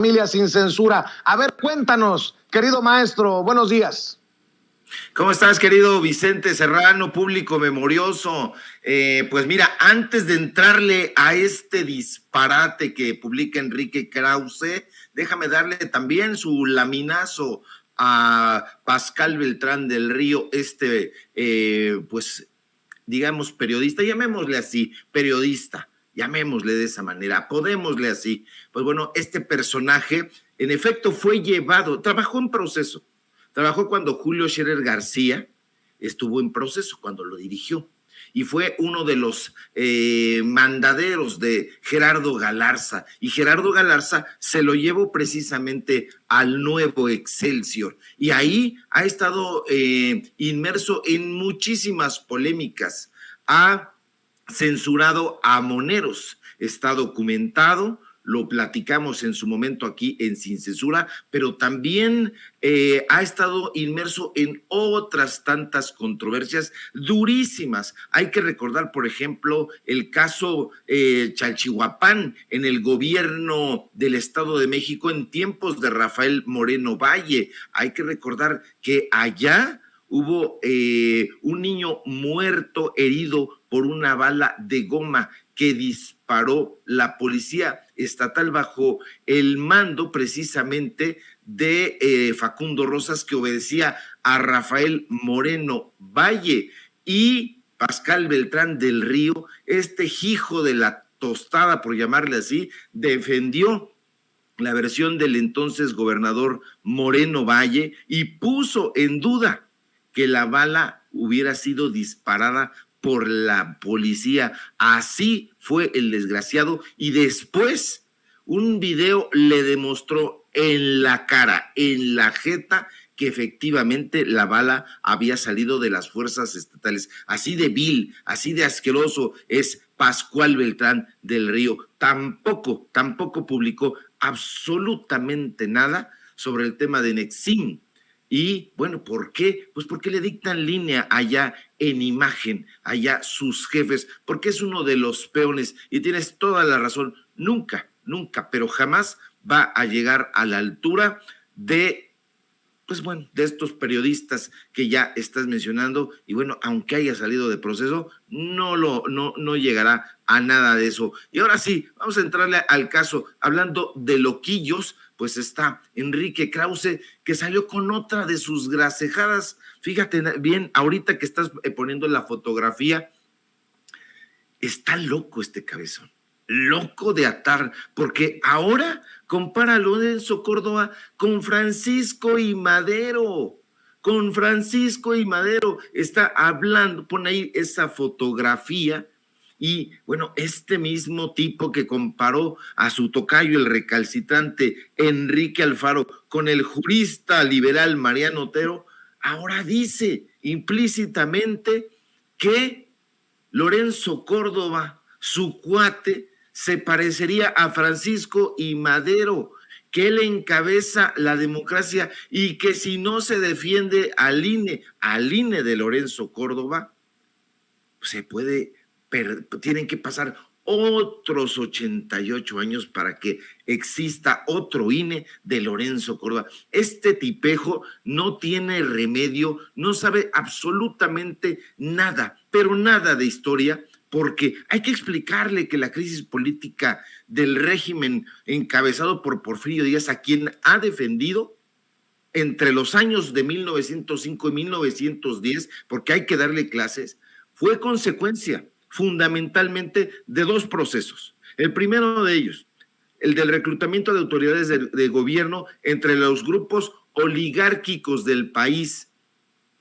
Familia Sin Censura. A ver, cuéntanos, querido maestro, buenos días. ¿Cómo estás, querido Vicente Serrano, público memorioso? Pues mira, antes de entrarle a este disparate que publica Enrique Krause, déjame darle también su laminazo a Pascal Beltrán del Río, pues digamos periodista, llamémosle así, periodista, llamémosle de esa manera, podémosle así. Pues bueno, este personaje en efecto fue llevado, trabajó en proceso. Trabajó cuando Julio Scherer García estuvo en proceso, cuando lo dirigió, y fue uno de los mandaderos de Gerardo Galarza, y Gerardo Galarza se lo llevó precisamente al nuevo Excelsior, y ahí ha estado inmerso en muchísimas polémicas, ha censurado a moneros, está documentado, lo platicamos en su momento aquí en Sin Censura, pero también ha estado inmerso en otras tantas controversias durísimas. Hay que recordar, por ejemplo, el caso Chalchihuapán en el gobierno del Estado de México en tiempos de Rafael Moreno Valle. Hay que recordar que allá hubo un niño muerto, herido por una bala de goma que disparó la policía estatal bajo el mando precisamente de Facundo Rosas, que obedecía a Rafael Moreno Valle, y Pascal Beltrán del Río, este hijo de la tostada, por llamarle así, defendió la versión del entonces gobernador Moreno Valle y puso en duda que la bala hubiera sido disparada por la policía. Así fue el desgraciado, y después un video le demostró en la cara, en la jeta, que efectivamente la bala había salido de las fuerzas estatales. Así de vil, así de asqueroso es Pascual Beltrán del Río. Tampoco publicó absolutamente nada sobre el tema de Nexim. Y bueno, ¿por qué? Pues porque le dictan línea allá en Imagen, allá sus jefes, porque es uno de los peones, y tienes toda la razón, nunca, pero jamás va a llegar a la altura de, pues bueno, de estos periodistas que ya estás mencionando, y bueno, aunque haya salido de proceso, no llegará a nada de eso. Y ahora sí, vamos a entrarle al caso, hablando de loquillos. Pues está Enrique Krause, que salió con otra de sus gracejadas. Fíjate bien, ahorita que estás poniendo la fotografía, está loco este cabezón, loco de atar, porque ahora compara a Lorenzo Córdoba con Francisco y Madero. Con Francisco y Madero está hablando, pone ahí esa fotografía. Y bueno, este mismo tipo que comparó a su tocayo, el recalcitrante Enrique Alfaro, con el jurista liberal Mariano Otero, ahora dice implícitamente que Lorenzo Córdoba, su cuate, se parecería a Francisco y Madero, que él encabeza la democracia, y que si no se defiende al INE de Lorenzo Córdoba, tienen que pasar otros 88 años para que exista otro INE de Lorenzo Córdoba. Este tipejo no tiene remedio, no sabe absolutamente nada, pero nada de historia, porque hay que explicarle que la crisis política del régimen encabezado por Porfirio Díaz, a quien ha defendido entre los años de 1905 y 1910, porque hay que darle clases, fue consecuencia fundamentalmente de dos procesos. El primero de ellos, el del reclutamiento de autoridades de gobierno entre los grupos oligárquicos del país,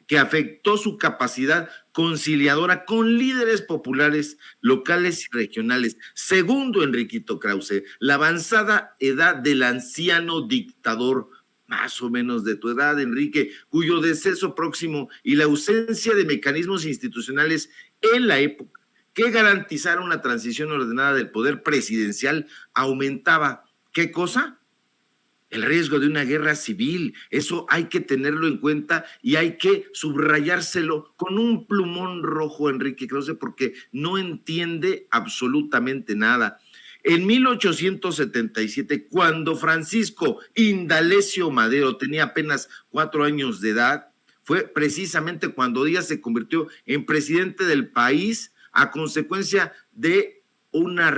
que afectó su capacidad conciliadora con líderes populares locales y regionales. Segundo, Enriquito Krause, la avanzada edad del anciano dictador, más o menos de tu edad, Enrique, cuyo deceso próximo y la ausencia de mecanismos institucionales en la época que garantizara una transición ordenada del poder presidencial aumentaba, ¿qué cosa? El riesgo de una guerra civil. Eso hay que tenerlo en cuenta y hay que subrayárselo con un plumón rojo, Enrique Krause, porque no entiende absolutamente nada. En 1877, cuando Francisco Indalecio Madero tenía apenas 4 años de edad, fue precisamente cuando Díaz se convirtió en presidente del país a consecuencia de una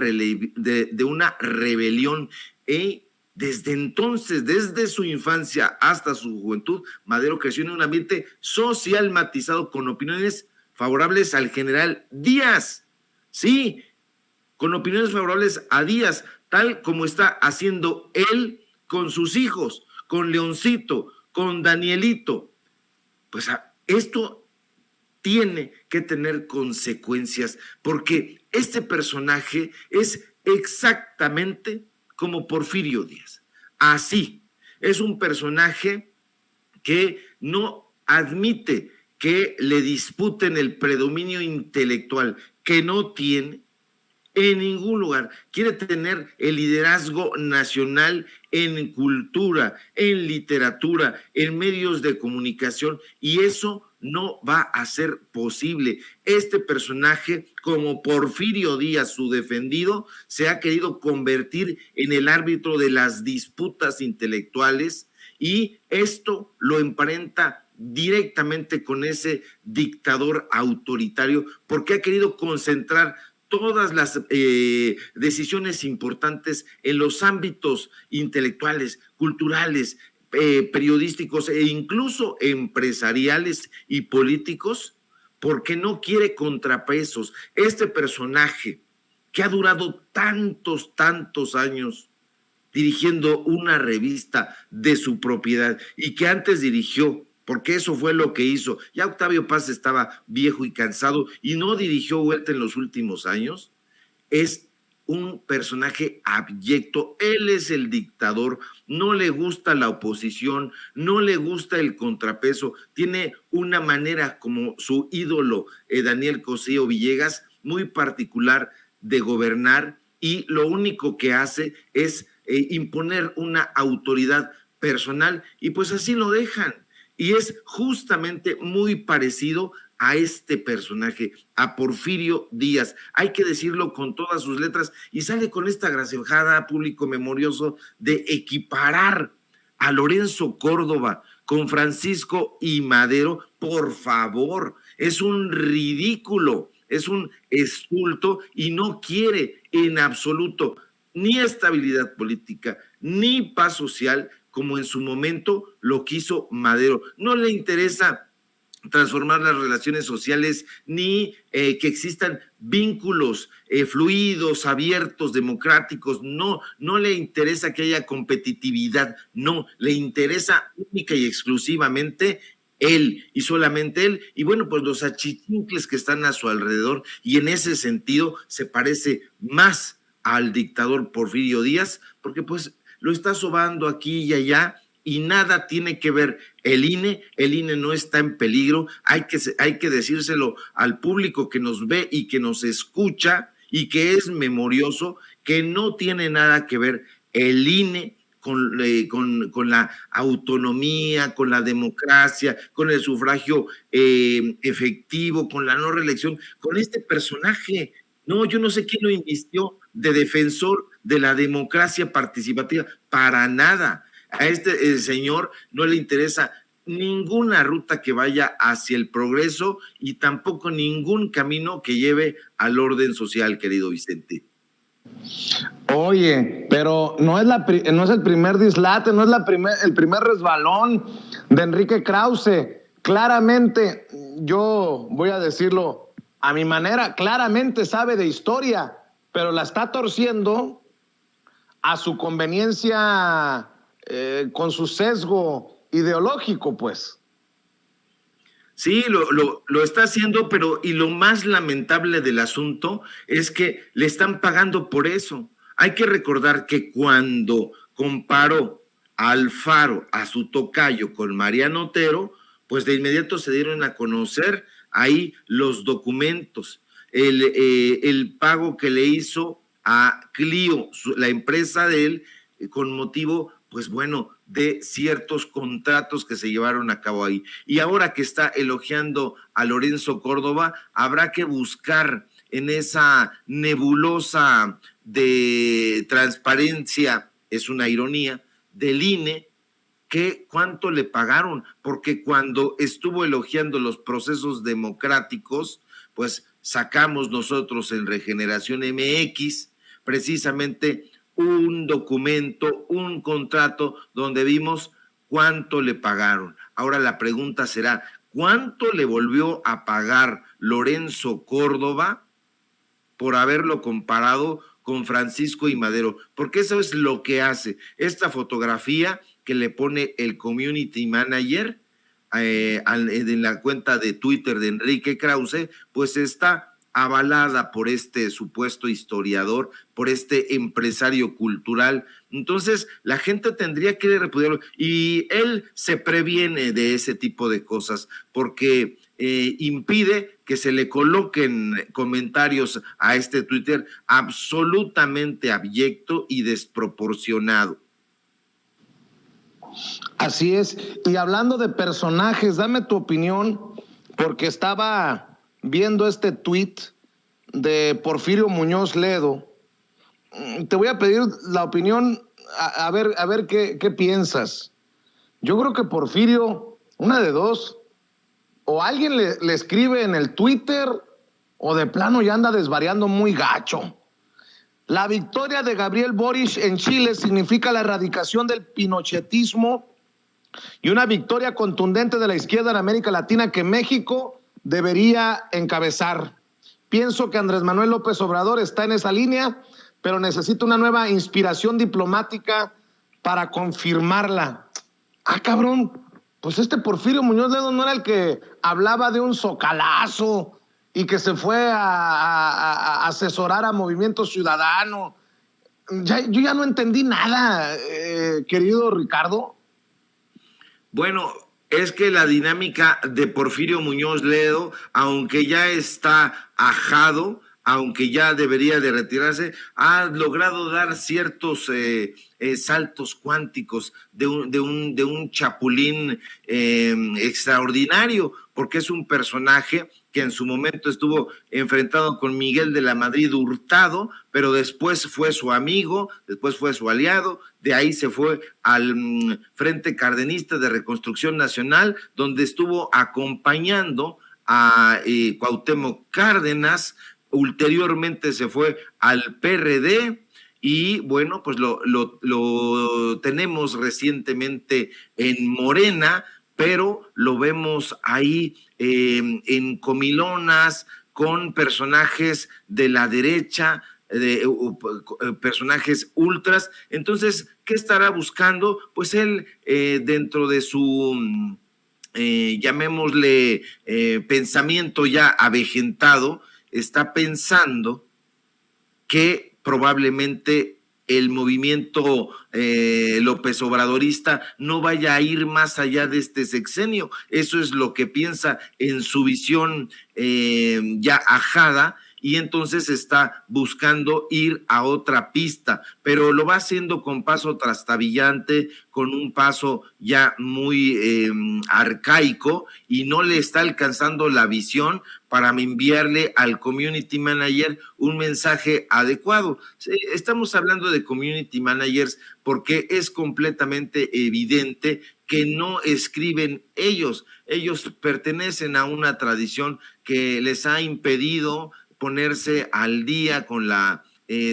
rebelión. Y desde entonces, desde su infancia hasta su juventud, Madero creció en un ambiente social matizado con opiniones favorables al general Díaz. Sí, con opiniones favorables a Díaz, tal como está haciendo él con sus hijos, con Leoncito, con Danielito. Pues esto tiene que tener consecuencias, porque este personaje es exactamente como Porfirio Díaz. Así, es un personaje que no admite que le disputen el predominio intelectual que no tiene en ningún lugar. Quiere tener el liderazgo nacional en cultura, en literatura, en medios de comunicación, y eso no va a ser posible. Este personaje, como Porfirio Díaz, su defendido, se ha querido convertir en el árbitro de las disputas intelectuales, y esto lo emparenta directamente con ese dictador autoritario, porque ha querido concentrar todas las decisiones importantes en los ámbitos intelectuales, culturales, periodísticos e incluso empresariales y políticos, porque no quiere contrapesos. Este personaje que ha durado tantos años dirigiendo una revista de su propiedad y que antes dirigió, porque eso fue lo que hizo. Ya Octavio Paz estaba viejo y cansado y no dirigió Vuelta en los últimos años. Es un personaje abyecto. Él es el dictador, no le gusta la oposición, no le gusta el contrapeso. Tiene una manera, como su ídolo Daniel Cosío Villegas, muy particular de gobernar, y lo único que hace es imponer una autoridad personal, y pues así lo dejan. Y es justamente muy parecido a este personaje, a Porfirio Díaz. Hay que decirlo con todas sus letras, y sale con esta graciejada, público memorioso, de equiparar a Lorenzo Córdoba con Francisco y Madero. Por favor, es un ridículo, es un estulto, y no quiere en absoluto ni estabilidad política, ni paz social, como en su momento lo quiso Madero. No le interesa transformar las relaciones sociales, ni que existan vínculos fluidos, abiertos, democráticos. No le interesa que haya competitividad. No, le interesa única y exclusivamente él, y solamente él, y bueno, pues los achichincles que están a su alrededor, y en ese sentido se parece más al dictador Porfirio Díaz, porque pues lo está sobando aquí y allá, y nada tiene que ver el INE no está en peligro. Hay que decírselo al público que nos ve y que nos escucha y que es memorioso, que no tiene nada que ver el INE con la autonomía, con la democracia, con el sufragio efectivo, con la no reelección, con este personaje. No, yo no sé quién lo invistió de defensor de la democracia participativa, para nada. A este señor no le interesa ninguna ruta que vaya hacia el progreso, y tampoco ningún camino que lleve al orden social, querido Vicente. Oye, pero no es el primer dislate, no es el primer resbalón de Enrique Krause. Claramente, yo voy a decirlo a mi manera, claramente sabe de historia, pero la está torciendo a su conveniencia, con su sesgo ideológico, pues. Sí, lo está haciendo, pero y lo más lamentable del asunto es que le están pagando por eso. Hay que recordar que cuando comparó a Alfaro, a su tocayo, con Mariano Otero, pues de inmediato se dieron a conocer ahí los documentos, el pago que le hizo a Clio, la empresa de él, con motivo, pues bueno, de ciertos contratos que se llevaron a cabo ahí. Y ahora que está elogiando a Lorenzo Córdoba, habrá que buscar en esa nebulosa de transparencia, es una ironía, del INE, que cuánto le pagaron, porque cuando estuvo elogiando los procesos democráticos, pues sacamos nosotros en Regeneración MX precisamente un documento, un contrato donde vimos cuánto le pagaron. Ahora la pregunta será, ¿cuánto le volvió a pagar Lorenzo Córdoba por haberlo comparado con Francisco I. Madero? Porque eso es lo que hace esta fotografía que le pone el community manager en la cuenta de Twitter de Enrique Krause, pues está avalada por este supuesto historiador, por este empresario cultural. Entonces la gente tendría que repudiarlo, y él se previene de ese tipo de cosas porque impide que se le coloquen comentarios a este Twitter absolutamente abyecto y desproporcionado. Así es. Y hablando de personajes, dame tu opinión, porque estaba viendo este tuit de Porfirio Muñoz Ledo. Te voy a pedir la opinión, a ver qué piensas. Yo creo que Porfirio, una de dos, o alguien le escribe en el Twitter, o de plano ya anda desvariando muy gacho. La victoria de Gabriel Boric en Chile significa la erradicación del pinochetismo y una victoria contundente de la izquierda en América Latina que México debería encabezar. Pienso que Andrés Manuel López Obrador está en esa línea, pero necesita una nueva inspiración diplomática para confirmarla. Ah, cabrón, pues este Porfirio Muñoz Ledo no era el que hablaba de un socalazo y que se fue a asesorar a Movimiento Ciudadano. Yo ya no entendí nada, querido Ricardo. Bueno, es que la dinámica de Porfirio Muñoz Ledo, aunque ya está ajado, aunque ya debería de retirarse, ha logrado dar ciertos saltos cuánticos de un chapulín extraordinario, porque es un personaje que en su momento estuvo enfrentado con Miguel de la Madrid Hurtado, pero después fue su amigo, después fue su aliado, de ahí se fue al Frente Cardenista de Reconstrucción Nacional, donde estuvo acompañando a Cuauhtémoc Cárdenas. Ulteriormente se fue al PRD y bueno, pues lo tenemos recientemente en Morena, pero lo vemos ahí en comilonas con personajes de la derecha, personajes ultras. Entonces, ¿qué estará buscando? Pues él dentro de su, llamémosle, pensamiento ya avejentado, está pensando que probablemente el movimiento López Obradorista no vaya a ir más allá de este sexenio. Eso es lo que piensa en su visión ya ajada, y entonces está buscando ir a otra pista, pero lo va haciendo con paso trastabillante, con un paso ya muy arcaico, y no le está alcanzando la visión para enviarle al community manager un mensaje adecuado. Estamos hablando de community managers porque es completamente evidente que no escriben ellos. Ellos pertenecen a una tradición que les ha impedido ponerse al día con la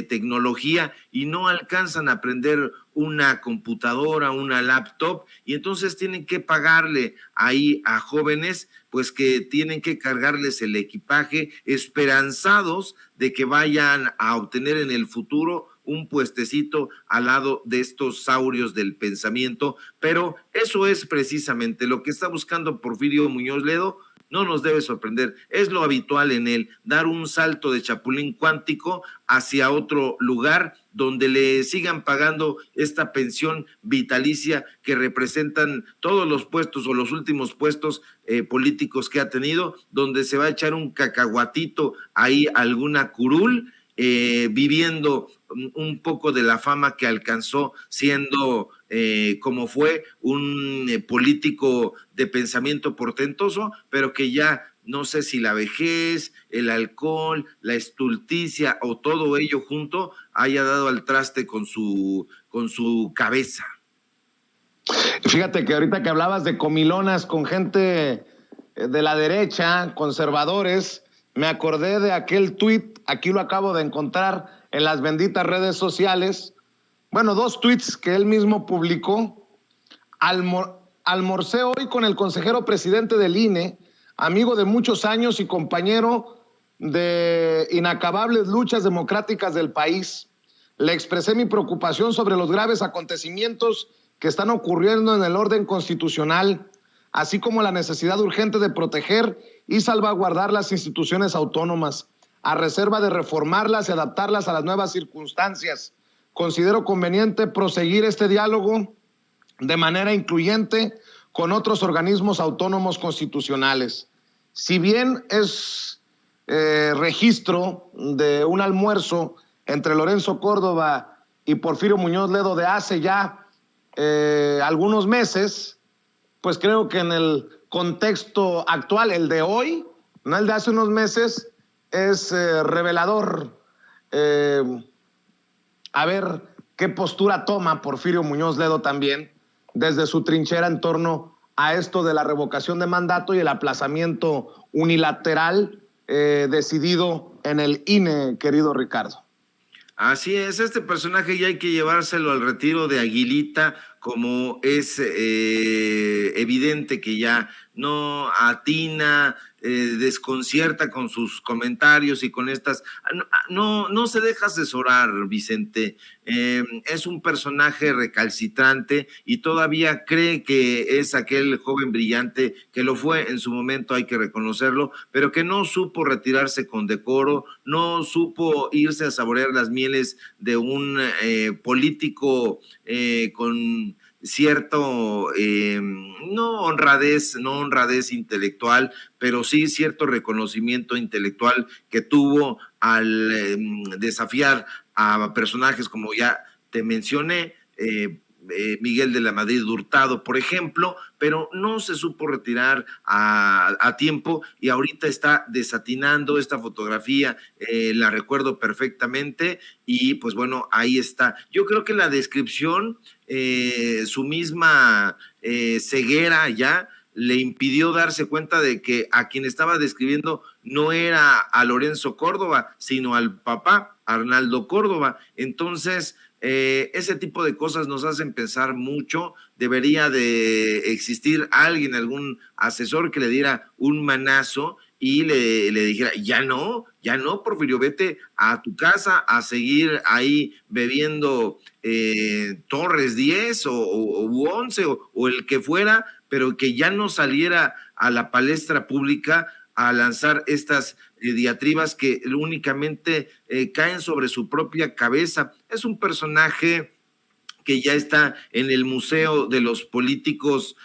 tecnología, y no alcanzan a aprender una computadora, una laptop, y entonces tienen que pagarle ahí a jóvenes pues que tienen que cargarles el equipaje, esperanzados de que vayan a obtener en el futuro un puestecito al lado de estos saurios del pensamiento. Pero eso es precisamente lo que está buscando Porfirio Muñoz Ledo. No nos debe sorprender, es lo habitual en él, dar un salto de chapulín cuántico hacia otro lugar donde le sigan pagando esta pensión vitalicia que representan todos los puestos o los últimos puestos políticos que ha tenido, donde se va a echar un cacahuatito ahí, alguna curul, viviendo un poco de la fama que alcanzó siendo como fue un político de pensamiento portentoso, pero que ya no sé si la vejez, el alcohol, la estulticia o todo ello junto haya dado al traste con su cabeza. Fíjate que ahorita que hablabas de comilonas con gente de la derecha, conservadores, me acordé de aquel tuit, aquí lo acabo de encontrar en las benditas redes sociales, bueno, 2 tuits que él mismo publicó. Almorcé hoy con el consejero presidente del INE, amigo de muchos años y compañero de inacabables luchas democráticas del país. Le expresé mi preocupación sobre los graves acontecimientos que están ocurriendo en el orden constitucional, así como la necesidad urgente de proteger y salvaguardar las instituciones autónomas, a reserva de reformarlas y adaptarlas a las nuevas circunstancias. Considero conveniente proseguir este diálogo de manera incluyente con otros organismos autónomos constitucionales. Si bien es registro de un almuerzo entre Lorenzo Córdoba y Porfirio Muñoz Ledo de hace ya algunos meses, pues creo que en el contexto actual, el de hoy, no el de hace unos meses, es revelador. A ver qué postura toma Porfirio Muñoz Ledo también desde su trinchera en torno a esto de la revocación de mandato y el aplazamiento unilateral decidido en el INE, querido Ricardo. Así es, este personaje ya hay que llevárselo al retiro de Aguilita, como es evidente que ya no atina, desconcierta con sus comentarios y con estas, no se deja asesorar, Vicente. Es un personaje recalcitrante y todavía cree que es aquel joven brillante que lo fue en su momento, hay que reconocerlo, pero que no supo retirarse con decoro, no supo irse a saborear las mieles de un político con cierto, no honradez intelectual, pero sí cierto reconocimiento intelectual que tuvo al desafiar a personajes como ya te mencioné, Miguel de la Madrid Hurtado, por ejemplo, pero no se supo retirar a tiempo y ahorita está desatinando esta fotografía, la recuerdo perfectamente y pues bueno, ahí está. Yo creo que la descripción, su misma ceguera ya, le impidió darse cuenta de que a quien estaba describiendo no era a Lorenzo Córdoba, sino al papá, Arnaldo Córdoba. Entonces, ese tipo de cosas nos hacen pensar mucho. Debería de existir alguien, algún asesor que le diera un manazo y le dijera, ya no, Porfirio, vete a tu casa a seguir ahí bebiendo Torres 10 o 11 o el que fuera, pero que ya no saliera a la palestra pública a lanzar estas diatribas que únicamente caen sobre su propia cabeza. Es un personaje que ya está en el museo de los políticos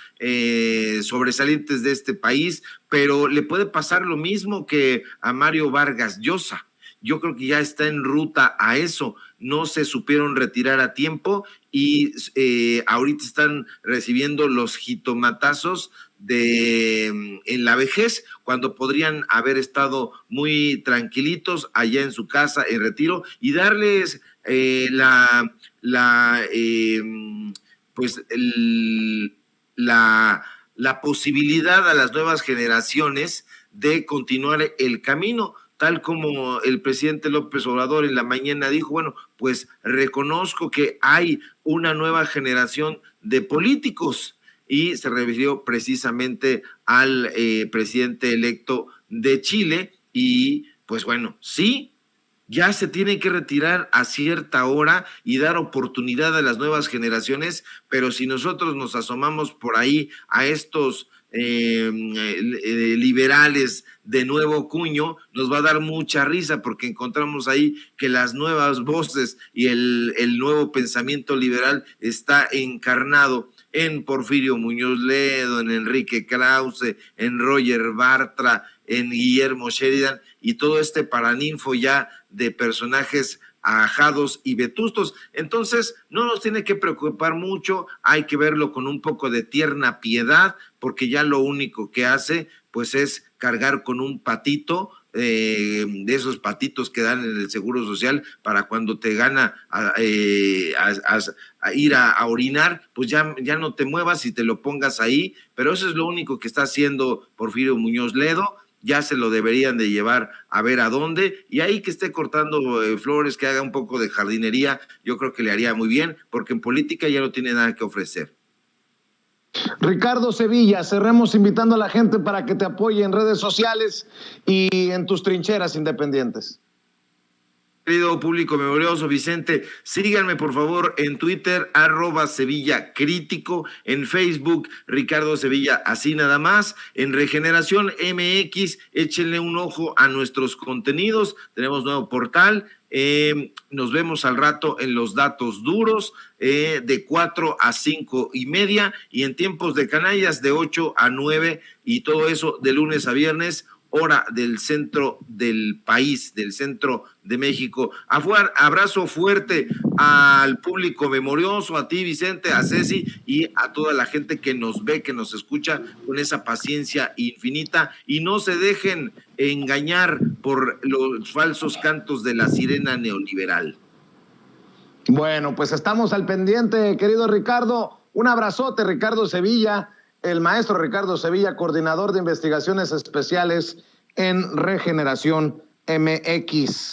sobresalientes de este país, pero le puede pasar lo mismo que a Mario Vargas Llosa. Yo creo que ya está en ruta a eso. No se supieron retirar a tiempo y ahorita están recibiendo los jitomatazos en la vejez, cuando podrían haber estado muy tranquilitos allá en su casa en retiro y darles la posibilidad a las nuevas generaciones de continuar el camino, tal como el presidente López Obrador en la mañana dijo, bueno, pues reconozco que hay una nueva generación de políticos, y se refirió precisamente al presidente electo de Chile, y pues bueno, sí, ya se tiene que retirar a cierta hora y dar oportunidad a las nuevas generaciones, pero si nosotros nos asomamos por ahí a estos liberales de nuevo cuño, nos va a dar mucha risa porque encontramos ahí que las nuevas voces y el nuevo pensamiento liberal está encarnado en Porfirio Muñoz Ledo, en Enrique Krause, en Roger Bartra, en Guillermo Sheridan y todo este paraninfo ya de personajes ajados y vetustos. Entonces, no nos tiene que preocupar mucho, hay que verlo con un poco de tierna piedad, porque ya lo único que hace, pues, es cargar con un patito de esos patitos que dan en el Seguro Social para cuando te gana a ir a orinar, pues ya no te muevas y te lo pongas ahí, pero eso es lo único que está haciendo Porfirio Muñoz Ledo. Ya se lo deberían de llevar a ver a dónde, y ahí que esté cortando flores, que haga un poco de jardinería, yo creo que le haría muy bien, porque en política ya no tiene nada que ofrecer. Ricardo Sevilla, cerremos invitando a la gente para que te apoye en redes sociales y en tus trincheras independientes. Querido público memorioso, Vicente, síganme por favor en Twitter, @Sevilla Crítico, en Facebook, Ricardo Sevilla, así nada más, en Regeneración MX, échenle un ojo a nuestros contenidos, tenemos nuevo portal, nos vemos al rato en los datos duros, de 4 a 5:30, y en tiempos de canallas de 8 a 9, y todo eso de lunes a viernes, hora del centro del país, del centro de México. Abrazo fuerte al público memorioso, a ti, Vicente, a Ceci y a toda la gente que nos ve, que nos escucha con esa paciencia infinita, y no se dejen engañar por los falsos cantos de la sirena neoliberal. Bueno, pues estamos al pendiente, querido Ricardo. Un abrazote, Ricardo Sevilla, el maestro Ricardo Sevilla, coordinador de investigaciones especiales en Regeneración MX.